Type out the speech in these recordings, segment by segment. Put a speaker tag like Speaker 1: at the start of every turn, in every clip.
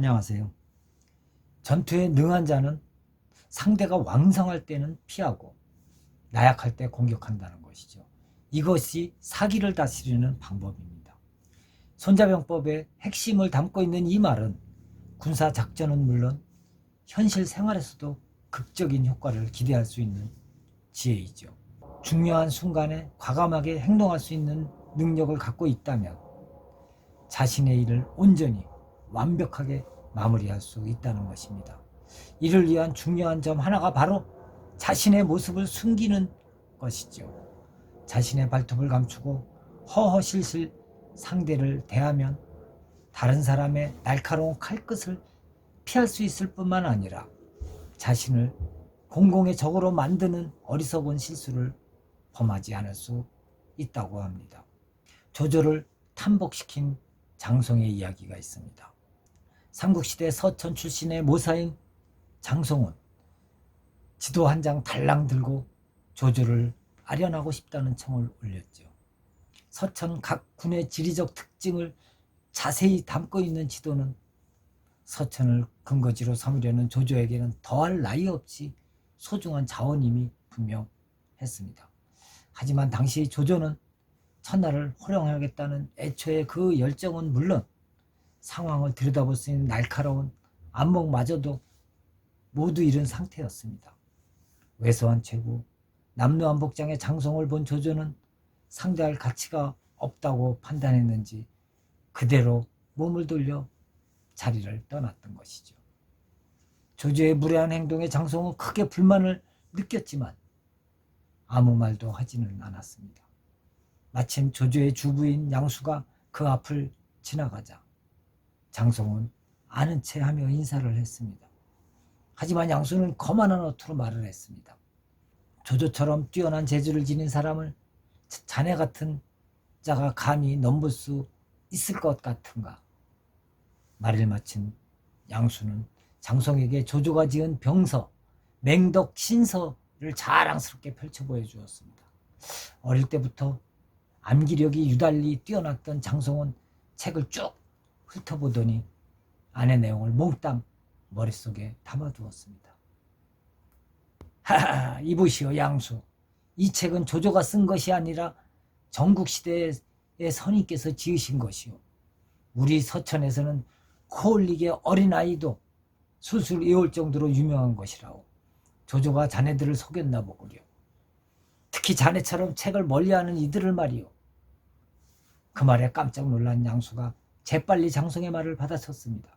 Speaker 1: 안녕하세요. 전투에 능한 자는 상대가 왕성할 때는 피하고 나약할 때 공격한다는 것이죠. 이것이 사기를 다스리는 방법입니다. 손자병법의 핵심을 담고 있는 이 말은 군사 작전은 물론 현실 생활에서도 극적인 효과를 기대할 수 있는 지혜이죠. 중요한 순간에 과감하게 행동할 수 있는 능력을 갖고 있다면 자신의 일을 온전히 완벽하게 마무리할 수 있다는 것입니다. 이를 위한 중요한 점 하나가 바로 자신의 모습을 숨기는 것이죠. 자신의 발톱을 감추고 허허실실 상대를 대하면 다른 사람의 날카로운 칼끝을 피할 수 있을 뿐만 아니라 자신을 공공의 적으로 만드는 어리석은 실수를 범하지 않을 수 있다고 합니다. 조조를 탄복시킨 장송의 이야기가 있습니다. 삼국시대 서천 출신의 모사인 장송은 지도 한 장 달랑 들고 조조를 아련하고 싶다는 청을 올렸죠. 서천 각 군의 지리적 특징을 자세히 담고 있는 지도는 서천을 근거지로 삼으려는 조조에게는 더할 나위 없이 소중한 자원임이 분명했습니다. 하지만 당시 조조는 천하를 호령하겠다는 애초의 그 열정은 물론 상황을 들여다볼 수 있는 날카로운 안목마저도 모두 잃은 상태였습니다. 왜소한 최고 남루한복장의 장성을 본 조조는 상대할 가치가 없다고 판단했는지 그대로 몸을 돌려 자리를 떠났던 것이죠. 조조의 무례한 행동에 장성은 크게 불만을 느꼈지만 아무 말도 하지는 않았습니다. 마침 조조의 주부인 양수가 그 앞을 지나가자 장성은 아는 체 하며 인사를 했습니다. 하지만 양수는 거만한 어투로 말을 했습니다. 조조처럼 뛰어난 재주를 지닌 사람을 자네 같은 자가 감히 넘볼 수 있을 것 같은가. 말을 마친 양수는 장성에게 조조가 지은 병서, 맹덕 신서를 자랑스럽게 펼쳐 보여주었습니다. 어릴 때부터 암기력이 유달리 뛰어났던 장성은 책을 쭉 훑어보더니 안의 내용을 몽땅 머릿속에 담아두었습니다. 하하, 이보시오 양수. 이 책은 조조가 쓴 것이 아니라 전국시대의 선인께서 지으신 것이오. 우리 서천에서는 코 올리게 어린아이도 술술 외울 정도로 유명한 것이라오. 조조가 자네들을 속였나 보구려. 특히 자네처럼 책을 멀리하는 이들을 말이오. 그 말에 깜짝 놀란 양수가 재빨리 장성의 말을 받아쳤습니다.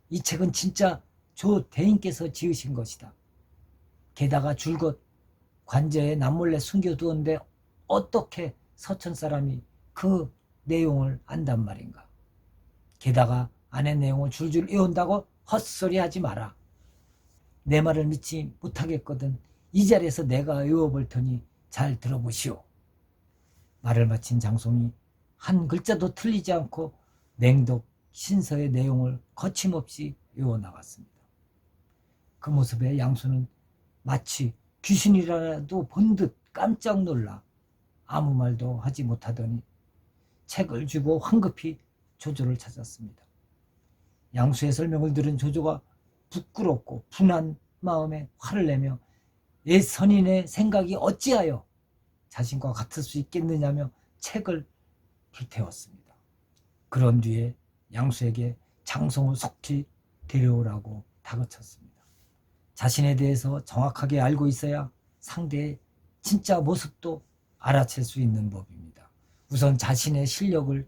Speaker 1: 이 책은 진짜 조 대인께서 지으신 것이다. 게다가 줄곧 관저에 남몰래 숨겨두었는데 어떻게 서천 사람이 그 내용을 안단 말인가. 게다가 안의 내용을 줄줄 외운다고 헛소리 하지 마라. 내 말을 믿지 못하겠거든 이 자리에서 내가 외워볼 테니 잘 들어보시오. 말을 마친 장송이 한 글자도 틀리지 않고 맹독 신서의 내용을 거침없이 외워나갔습니다. 그 모습에 양수는 마치 귀신이라도 본 듯 깜짝 놀라 아무 말도 하지 못하더니 책을 쥐고 황급히 조조를 찾았습니다. 양수의 설명을 들은 조조가 부끄럽고 분한 마음에 화를 내며 내 선인의 생각이 어찌하여 자신과 같을 수 있겠느냐며 책을 불태웠습니다. 그런 뒤에 양수에게 장성을 속히 데려오라고 다그쳤습니다. 자신에 대해서 정확하게 알고 있어야 상대의 진짜 모습도 알아챌 수 있는 법입니다. 우선 자신의 실력을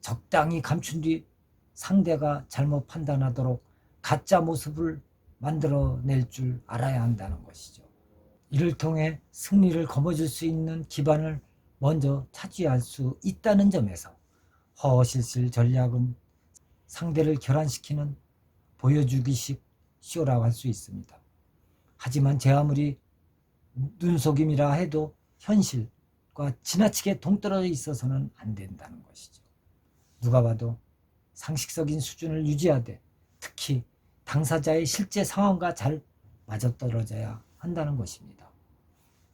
Speaker 1: 적당히 감춘 뒤 상대가 잘못 판단하도록 가짜 모습을 만들어낼 줄 알아야 한다는 것이죠. 이를 통해 승리를 거머쥘 수 있는 기반을 먼저 차지할 수 있다는 점에서 허허실실 전략은 상대를 결안시키는 보여주기식 쇼라고 할 수 있습니다. 하지만 제 아무리 눈속임이라 해도 현실과 지나치게 동떨어져 있어서는 안 된다는 것이죠. 누가 봐도 상식적인 수준을 유지하되 특히 당사자의 실제 상황과 잘 맞아떨어져야 한다는 것입니다.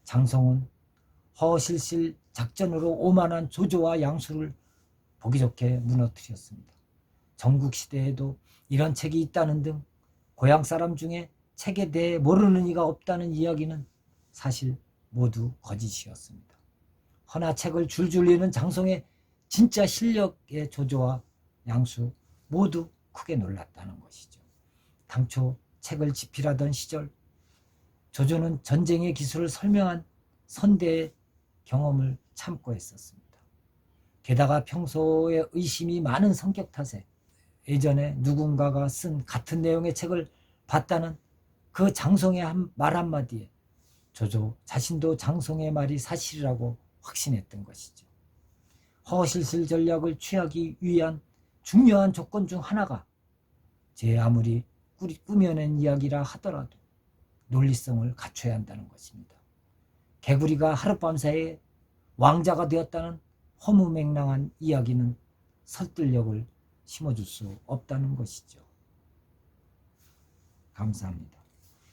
Speaker 1: 장성은 허실실 작전으로 오만한 조조와 양수를 보기 좋게 무너뜨렸습니다. 전국시대에도 이런 책이 있다는 등 고향 사람 중에 책에 대해 모르는 이가 없다는 이야기는 사실 모두 거짓이었습니다. 허나 책을 줄줄 읽는 장송의 진짜 실력의 조조와 양수 모두 크게 놀랐다는 것이죠. 당초 책을 집필하던 시절 조조는 전쟁의 기술을 설명한 선대의 경험을 참고 했었습니다. 게다가 평소에 의심이 많은 성격 탓에 예전에 누군가가 쓴 같은 내용의 책을 봤다는 그 장송의 말 한마디에 조조 자신도 장송의 말이 사실이라고 확신했던 것이죠. 허실실 전략을 취하기 위한 중요한 조건 중 하나가 제 아무리 꾸며낸 이야기라 하더라도 논리성을 갖춰야 한다는 것입니다. 개구리가 하룻밤 사이에 왕자가 되었다는 허무맹랑한 이야기는 설득력을 심어줄 수 없다는 것이죠. 감사합니다.